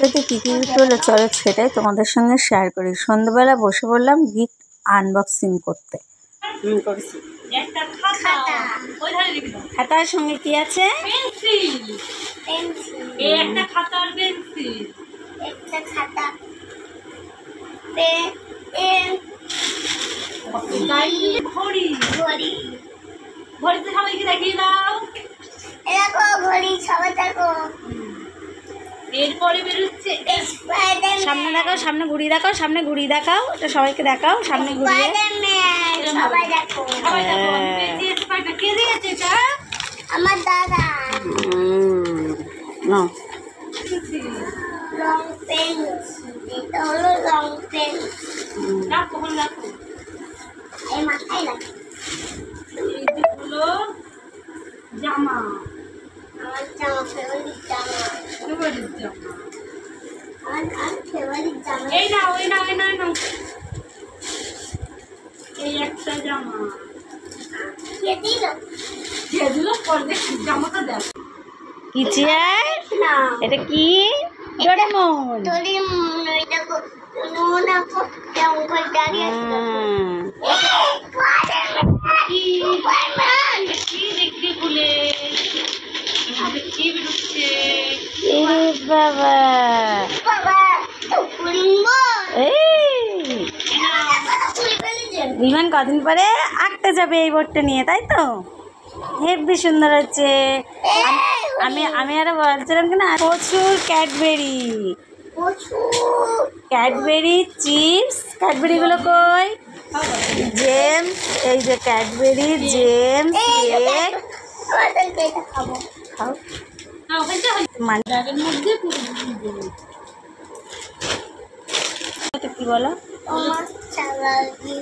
এতে কী কী গিফট হলো চলো সেটাই তোমাদের সঙ্গে শেয়ার করি। সন্ধ্যাবেলা বসে পড়লাম গিফট আনবক্সিং করতে। করেছি একটা খাতা, ওই ধারে রেখে দাও। খাতার সঙ্গে কি আছে? পেন্সিল, এই একটা খাতা আর পেন্সিল, একটা খাতা, পেন, ঘড়ি, ঘড়ি। ঘড়িতে সবাইকে দেখিয়ে দাও। দেখো ঘড়ি, সবাই দেখো। এরপরে বেরোচ্ছে স্পাইডারম্যান, সামনে দেখাও, সামনে ঘুরি দেখাও, সামনে ঘুরি দেখাও, এটা সবাইকে দেখাও সামনে ঘুরিয়ে। স্পাইডারম্যান, সবাই দেখো। সবাই দেখো। আমি পেয়েছি স্পাইডার। কে দিয়েছে এটা? আমার দাদা। নাও রং পেন্সিল, এটা হলো রং পেন্সিল। রাখো, ওখানে রাখো। এই মাথায় লাগে। এই যে হলো জামা, আমার জামা, ফেভারিট জামা। ফেভারিট জামা। আমার ফেভারিট জামা। এই নাও, এই নাও, এই নাও, এই নাও। এই একটা জামা। কে দিল? দিয়ে দিল, পরে দেখি জামাটা দেখ। কি চেয়ার? না, এটা কি? ডোরেমন। তোরি ওই দেখো, মনে আছে কেমন করে দাঁড়িয়ে আছে। স্পাইডারম্যান, কি দেখলি বলে কি বেরোচ্ছে? এরে বাবা, বাবা তো কুড়িঙ্গো। এই কুড়ি ফেলেছে। বিমান কদিন পরে আঁকতে যাবে এই বোর্ডটা নিয়ে, তাই তো? হেব্বি সুন্দর হচ্ছে। আমি আমি আরো বলছিলাম কিনা প্রচুর ক্যাডবেরি, ক্যাডবেরি চিপস। ক্যাডবেরিগুলো কই? জেমস, এই যে ক্যাডবেরি জেমস কেক। আমাদেরকে এটা খাবো। খাও। না, ওখানটা মানে ব্যাগের মধ্যে পুরো দিয়ে কি বলো? আমার চালাকি